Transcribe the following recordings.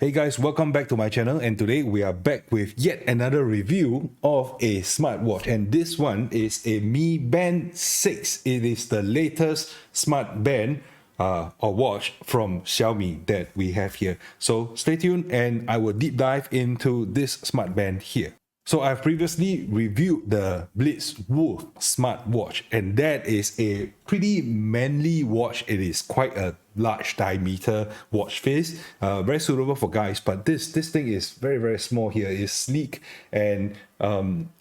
Hey guys, welcome back to my channel, and today we are back with yet another review of a smartwatch, and this one is a Mi Band 6. It is the latest smart band or watch from Xiaomi that we have here. So stay tuned and I will deep dive into this smart band here. So I've previously reviewed the Blitz Wolf smartwatch, and that is a pretty manly watch. It is quite a large diameter watch face, very suitable for guys, but this thing is very small here. It's sleek, and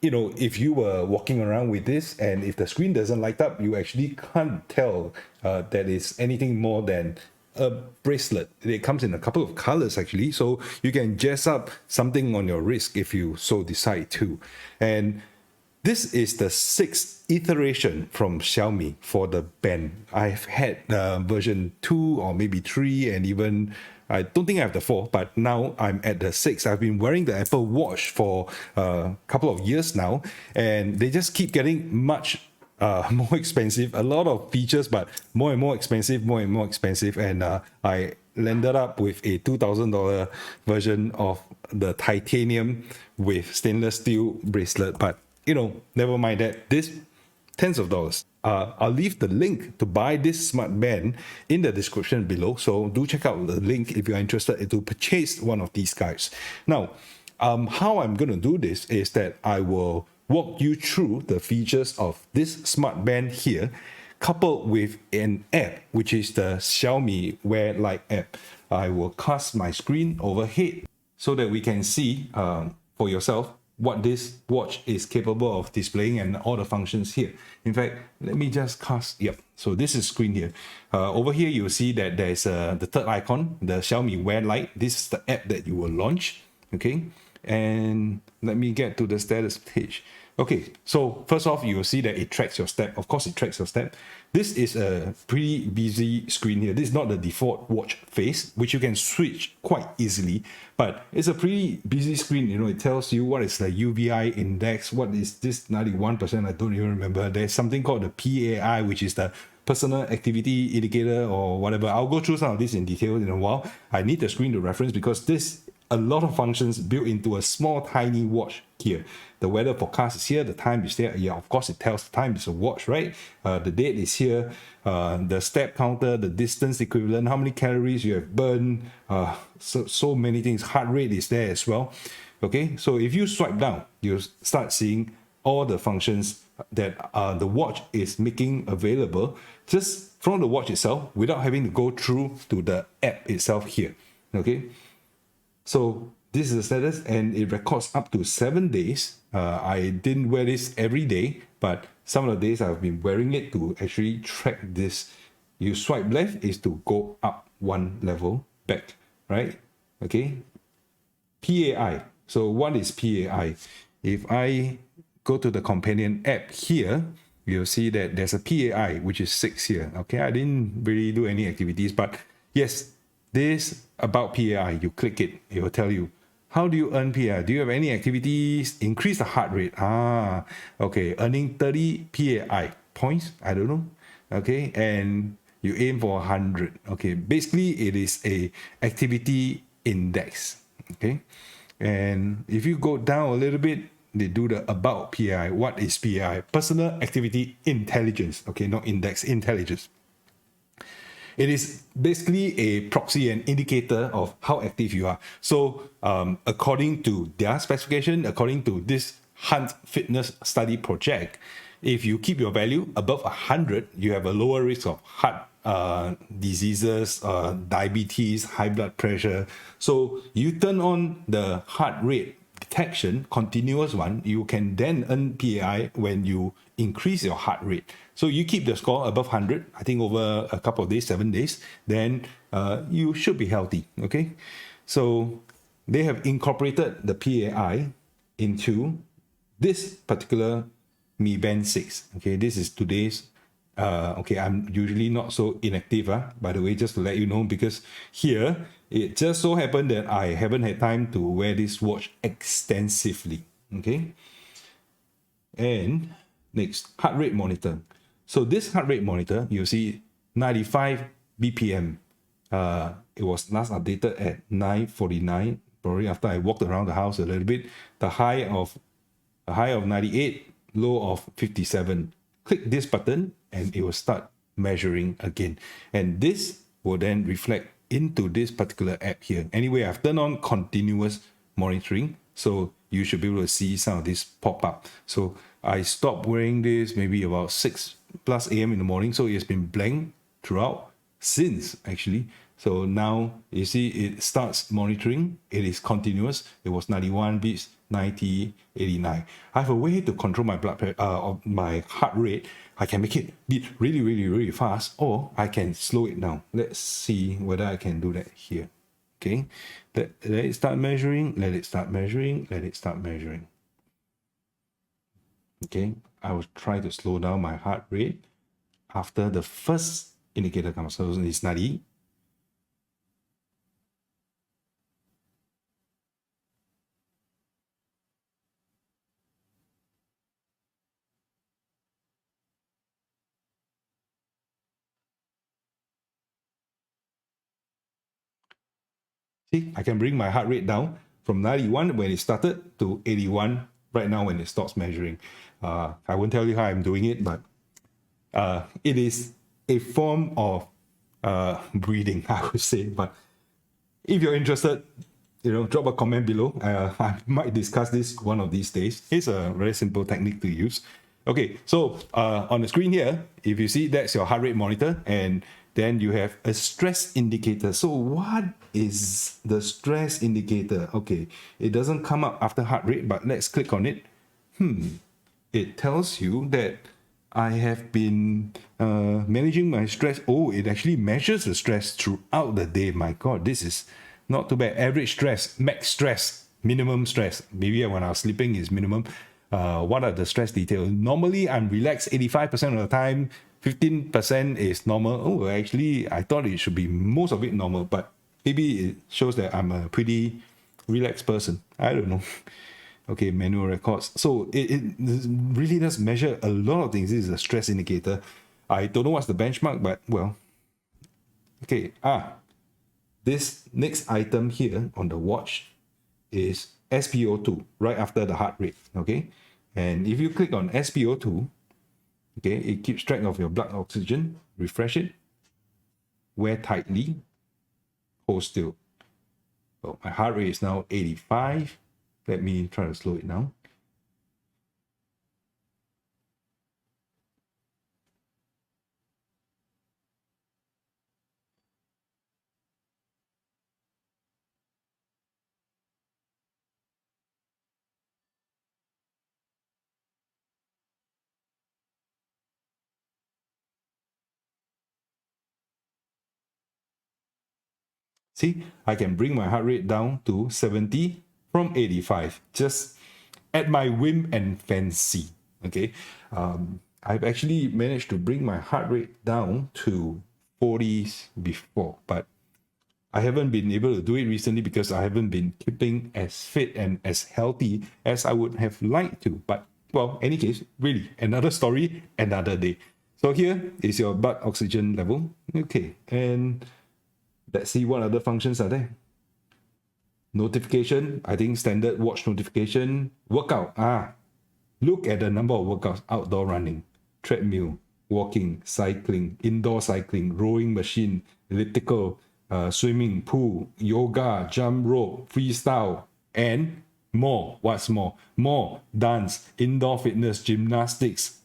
if you were walking around with this and if the screen doesn't light up, you actually can't tell that it's anything more than a bracelet. It comes in a couple of colors actually, so you can jazz up something on your wrist if you so decide to. And this is the 6th iteration from Xiaomi for the band. I've had version 2 or maybe 3, and even I don't think I have the 4, but now I'm at the 6. I've been wearing the Apple Watch for a couple of years now, and they just keep getting much more expensive, a lot of features, but more and more expensive, and I landed up with a $2,000 version of the titanium with stainless steel bracelet. But never mind that. This tens of dollars. I'll leave the link to buy this smart band in the description below, so do check out the link if you're interested to purchase one of these guys. Now, how I'm going to do this is that I will walk you through the features of this smart band here, coupled with an app, which is the Xiaomi Wear Lite app. I will cast my screen overhead so that we can see for yourself what this watch is capable of displaying and all the functions here. In fact, let me just cast, so this is screen here. Over here, you'll see that there's the third icon, the Xiaomi Wear Lite. This is the app that you will launch, okay? And let me get to the status page. Okay, so first off, you'll see that it tracks your step. Of course, it tracks your step. This is a pretty busy screen here. This is not the default watch face, which you can switch quite easily, but it's a pretty busy screen. It tells you what is the UVI index, what is this 91%, I don't even remember. There's something called the PAI, which is the personal activity indicator or whatever. I'll go through some of this in detail in a while. I need the screen to reference because this a lot of functions built into a small tiny watch here. The weather forecast is here, the time is there. Yeah, of course it tells the time, it's a watch, right? The date is here, the step counter, the distance equivalent, how many calories you have burned, so many things. Heart rate is there as well. Okay, so if you swipe down, you start seeing all the functions that the watch is making available just from the watch itself without having to go through to the app itself here. Okay, so this is the status, and it records up to 7 days. I didn't wear this every day, but some of the days I've been wearing it to actually track this. You swipe left is to go up one level back, right? Okay. PAI. So what is PAI? If I go to the companion app here, you'll see that there's a PAI, which is 6 here. Okay, I didn't really do any activities, but yes, this about PAI, you click it, it will tell you, how do you earn PAI? Do you have any activities? Increase the heart rate. Okay, earning 30 PAI points, I don't know. Okay, and you aim for 100. Okay, basically it is a activity index. Okay, and if you go down a little bit, they do the about PAI. What is PAI? Personal activity intelligence. Okay, not index, intelligence. It is basically a proxy and indicator of how active you are. So according to their specification, according to this Hunt Fitness Study Project, if you keep your value above 100, you have a lower risk of heart diseases, diabetes, high blood pressure. So you turn on the heart rate detection, continuous one, you can then earn PAI when you increase your heart rate. So you keep the score above 100, I think over a couple of days, 7 days, then you should be healthy, okay? So they have incorporated the PAI into this particular Mi Band 6, okay? This is today's, okay, I'm usually not so inactive, by the way, just to let you know, because here, it just so happened that I haven't had time to wear this watch extensively, okay? And next, heart rate monitor. So this heart rate monitor, you see 95 BPM It was last updated at 9:49, probably after I walked around the house a little bit. The high of 98, low of 57. Click this button and it will start measuring again. And this will then reflect into this particular app here. Anyway, I've turned on continuous monitoring, so you should be able to see some of this pop up. So I stopped wearing this maybe about 6 plus a.m. in the morning, so it's been blank throughout since actually. So now you see it starts monitoring. It is continuous. It was 91 beats, 90, 89. I have a way to control my my heart rate. I can make it beat really, really, really fast, or I can slow it down. Let's see whether I can do that here. Okay, let it start measuring. Let it start measuring. Let it start measuring. Okay, I will try to slow down my heart rate after the first indicator comes. So it's 90. See, I can bring my heart rate down from 91 when it started to 81 right now when it stops measuring. I won't tell you how I'm doing it, but it is a form of breathing, I would say. But if you're interested, drop a comment below. I might discuss this one of these days. It's a very simple technique to use. Okay, so on the screen here, if you see, that's your heart rate monitor, and then you have a stress indicator. So what is the stress indicator? Okay, it doesn't come up after heart rate, but let's click on it. It tells you that I have been managing my stress. Oh, it actually measures the stress throughout the day. My God, this is not too bad. Average stress, max stress, minimum stress. Maybe when I was sleeping is minimum. What are the stress details? Normally, I'm relaxed 85% of the time. 15% is normal. Oh, actually, I thought it should be most of it normal, but maybe it shows that I'm a pretty relaxed person. I don't know. Okay, manual records. So it really does measure a lot of things. This is a stress indicator. I don't know what's the benchmark, but well. Okay, this next item here on the watch is SpO2, right after the heart rate, okay? And if you click on SpO2, okay, it keeps track of your blood oxygen. Refresh it. Wear tightly. Hold still. So my heart rate is now 85. Let me try to slow it down. See, I can bring my heart rate down to 70 from 85, just at my whim and fancy. Okay, I've actually managed to bring my heart rate down to 40s before, but I haven't been able to do it recently because I haven't been keeping as fit and as healthy as I would have liked to. But well, any case, really, another story, another day. So here is your blood oxygen level. Okay, and let's see what other functions are there. Notification, I think standard watch notification. Workout, look at the number of workouts: outdoor running, treadmill, walking, cycling, indoor cycling, rowing machine, elliptical, swimming, pool, yoga, jump rope, freestyle, and more. What's more? More dance, indoor fitness, gymnastics,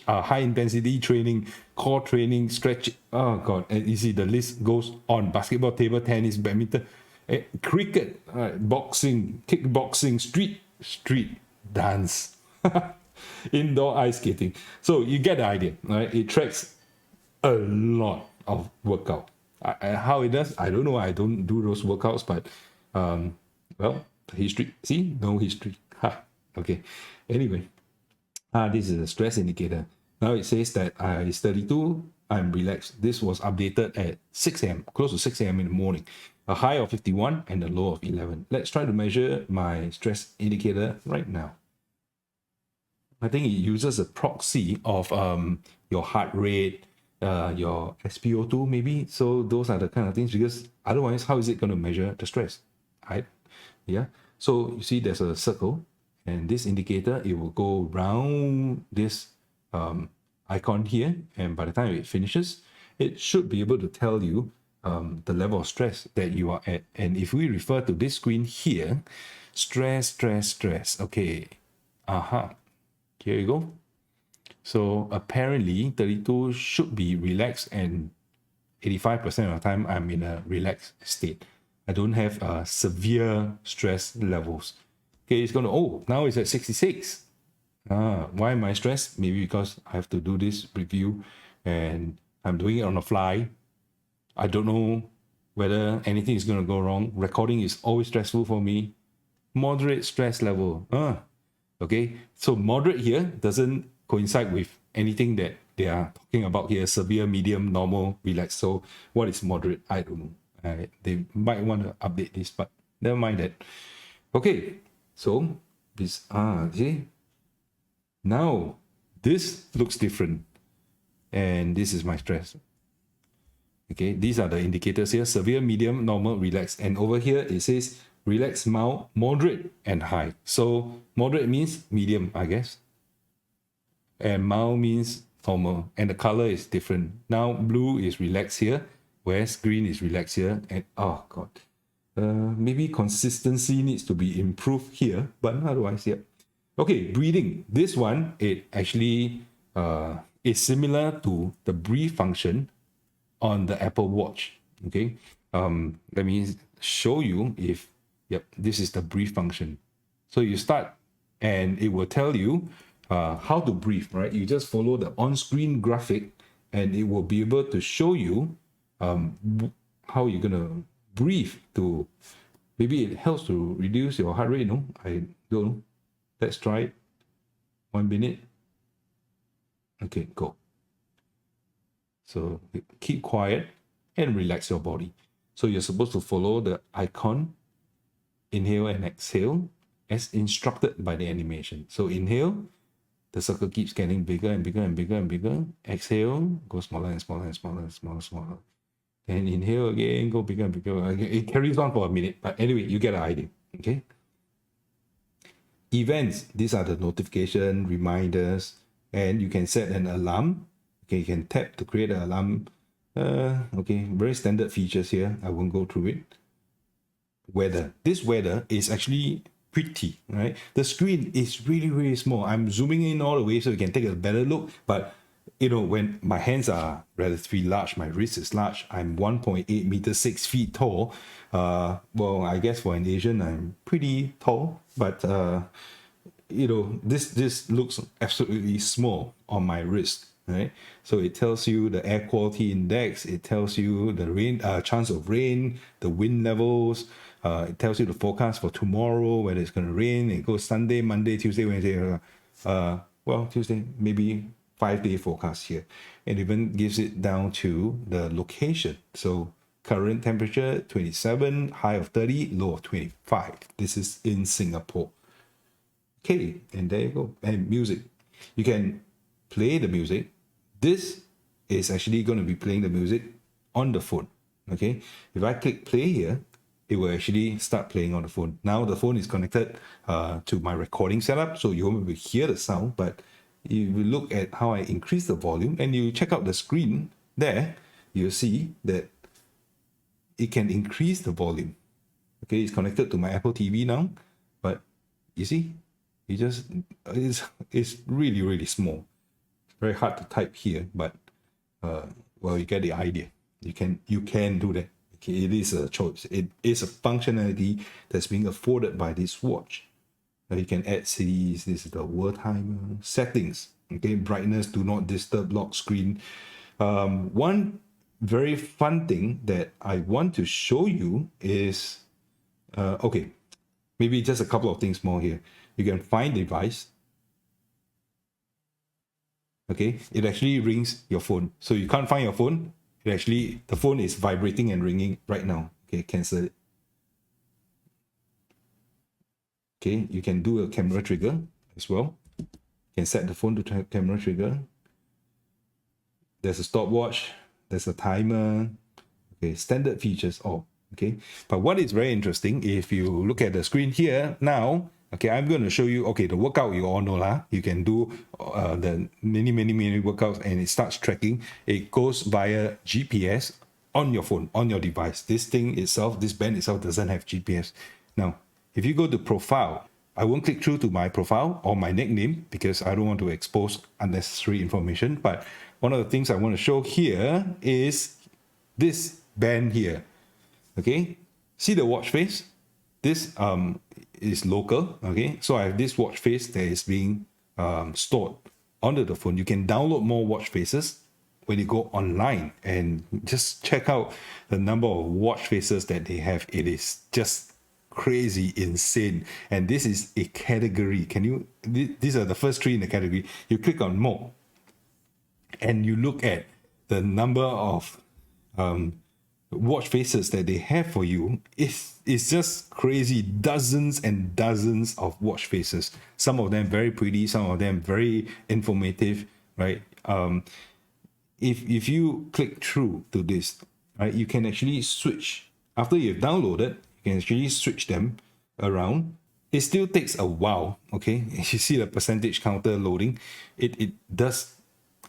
high intensity training, core training, stretch. Oh God, and you see the list goes on. Basketball, table tennis, badminton, cricket, boxing, kickboxing, street dance, indoor ice skating. So you get the idea, right? It tracks a lot of workout. How it does, I don't know. I don't do those workouts, but well, history. See, no history. Okay. Anyway, this is a stress indicator. Now it says that it's 32. I'm relaxed. This was updated at 6 a.m., close to 6 a.m. in the morning. A high of 51 and a low of 11. Let's try to measure my stress indicator right now. I think it uses a proxy of your heart rate, your SpO2 maybe. So those are the kind of things, because otherwise, how is it going to measure the stress, right? Yeah. So you see there's a circle, and this indicator, it will go round this icon here, and by the time it finishes, it should be able to tell you the level of stress that you are at. And if we refer to this screen here, stress, stress, stress. Okay. Aha. Here you go. So apparently 32 should be relaxed, and 85% of the time I'm in a relaxed state. I don't have severe stress levels. Okay, it's gonna, oh, now it's at 66. Why am I stressed? Maybe because I have to do this review and I'm doing it on the fly. I don't know whether anything is gonna go wrong. Recording is always stressful for me. Moderate stress level. Okay, so moderate here doesn't coincide with anything that they are talking about here: severe, medium, normal, relaxed. So what is moderate? I don't know. They might want to update this, but never mind that. Okay, so this, see, now this looks different, and this is my stress. Okay, these are the indicators here: severe, medium, normal, relaxed. And over here it says relaxed, mild, moderate, and high. So moderate means medium, I guess, and mild means normal, and the color is different. Now blue is relaxed here, whereas green is relaxed here. And oh god, maybe consistency needs to be improved here, but otherwise, yeah. Okay, breathing. This one, it actually is similar to the breathe function on the Apple Watch. Okay, let me show you if, yep, this is the breathe function. So you start and it will tell you how to breathe, right? You just follow the on-screen graphic and it will be able to show you how you're gonna breathe. To maybe it helps to reduce your heart rate. No, I don't know. Let's try it. 1 minute. Okay, go. So keep quiet and relax your body. So you're supposed to follow the icon, inhale and exhale, as instructed by the animation. So inhale, the circle keeps getting bigger and bigger and bigger and bigger. Exhale, go smaller and smaller and smaller and smaller and smaller. Then inhale again, go bigger and bigger. It carries on for a minute, but anyway, you get an idea. Okay. Events, these are the notification reminders, and you can set an alarm. Okay, you can tap to create an alarm. Okay, very standard features here. I won't go through it. Weather. This weather is actually pretty, right? The screen is really, really small. I'm zooming in all the way so you can take a better look. But, you know, when my hands are relatively large, my wrist is large, I'm 1.8 meters, 6 feet tall. Well, I guess for an Asian, I'm pretty tall. But, you know, this looks absolutely small on my wrist, right? So it tells you the air quality index, it tells you the rain, chance of rain, the wind levels, it tells you the forecast for tomorrow, whether it's going to rain. It goes Sunday, Monday, Tuesday, Wednesday, well, Tuesday, maybe 5-day forecast here. And even gives it down to the location. So current temperature 27, high of 30, low of 25. This is in Singapore. Okay, and there you go. And music, you can play the music. This is actually going to be playing the music on the phone. Okay, if I click play here, it will actually start playing on the phone. Now the phone is connected to my recording setup, so you won't be able to hear the sound. But if you look at how I increase the volume and you check out the screen there, you'll see that it can increase the volume. Okay, it's connected to my Apple TV now, but you see, it's really, really small. It's very hard to type here, but well, you get the idea. You can do that. Okay, it is a choice. It is a functionality that's being afforded by this watch. You can add cities. This is the world timer settings. Okay, brightness, do not disturb, lock screen. One very fun thing that I want to show you is okay, maybe just a couple of things more here. You can find device. Okay, it actually rings your phone. So you can't find your phone. It actually, the phone is vibrating and ringing right now. Okay, cancel it. Okay, you can do a camera trigger as well. You can set the phone to camera trigger. There's a stopwatch, there's a timer, okay, standard features, all, okay. But what is very interesting, if you look at the screen here now, okay, I'm going to show you, okay, the workout you all know lah. You can do the many workouts and it starts tracking. It goes via GPS on your phone, on your device. This thing itself, this band itself doesn't have GPS. Now, if you go to profile, I won't click through to my profile or my nickname because I don't want to expose unnecessary information. But one of the things I want to show here is this band here. Okay, see the watch face? This is local. Okay, so I have this watch face that is being stored onto the phone. You can download more watch faces when you go online and just check out the number of watch faces that they have. It is just crazy, insane. And this is a category. These are the first three in the category. You click on more and you look at the number of watch faces that they have for you. It's just crazy. Dozens and dozens of watch faces. Some of them very pretty, some of them very informative, right? If you click through to this, right, you can actually switch. After you've downloaded, you can actually switch them around. It still takes a while, okay? You see the percentage counter loading. It does.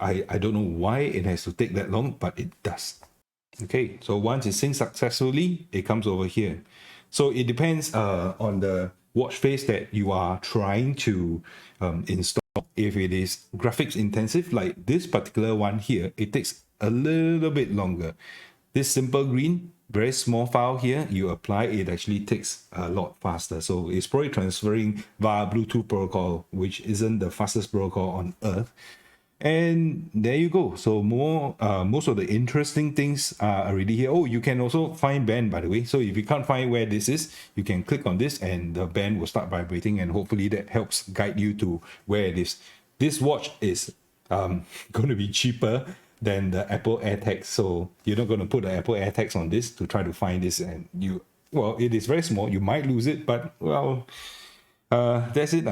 I don't know why it has to take that long, but it does. Okay, so once it's synced successfully, it comes over here. So it depends on the watch face that you are trying to install. If it is graphics intensive, like this particular one here, it takes a little bit longer. This simple green, very small file here, you apply, it actually takes a lot faster. So it's probably transferring via Bluetooth protocol, which isn't the fastest protocol on earth. And there you go. So most of the interesting things are already here. Oh, you can also find band, by the way. So if you can't find where this is, you can click on this and the band will start vibrating, and hopefully that helps guide you to where it is. This watch is going to be cheaper than the Apple AirTags. So you're not going to put the Apple AirTags on this to try to find this, and well, it is very small. You might lose it, but well, that's it.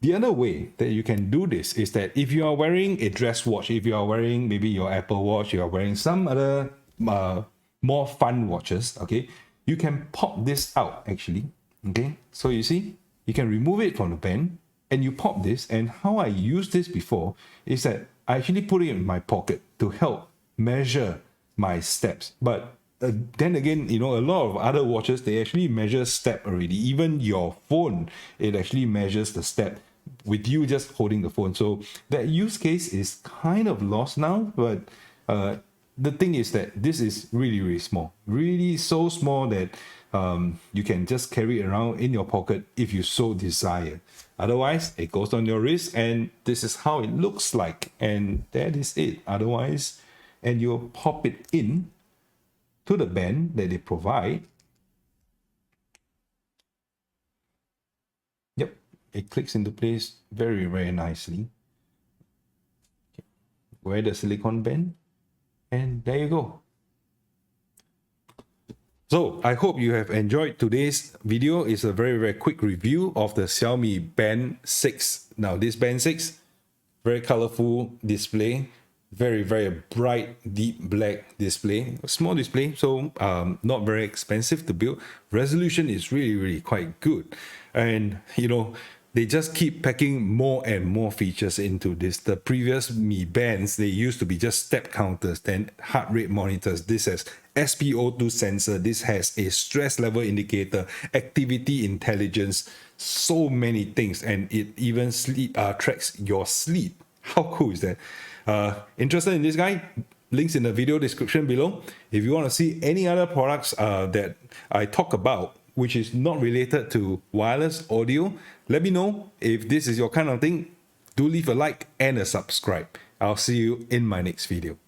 The other way that you can do this is that if you are wearing a dress watch, if you are wearing maybe your Apple Watch, you are wearing some other more fun watches, okay, you can pop this out actually, okay. So you see, you can remove it from the band and you pop this. And how I used this before is that I actually put it in my pocket to help measure my steps. But then again, you know, a lot of other watches, they actually measure step already. Even your phone, it actually measures the step with you just holding the phone. So that use case is kind of lost now. But the thing is that this is really small, really so small that you can just carry it around in your pocket if you so desire. Otherwise, it goes on your wrist, and this is how it looks like, and that is it. Otherwise, and you pop it in to the band that they provide. Yep, it clicks into place very nicely. Okay. Wear the silicone band, and there you go. So I hope you have enjoyed today's video. It's a very quick review of the Xiaomi Band 6. Now this Band 6, very colorful display, very bright deep black display, a small display, so not very expensive to build. Resolution is really quite good, and you know, they just keep packing more and more features into this. The previous Mi Bands, they used to be just step counters, then heart rate monitors. This has SpO2 sensor, this has a stress level indicator, activity intelligence, so many things, and it even tracks your sleep. How cool is that? Interested in this guy? Links in the video description below. If you want to see any other products that I talk about, which is not related to wireless audio, let me know. If this is your kind of thing, do leave a like and a subscribe. I'll see you in my next video.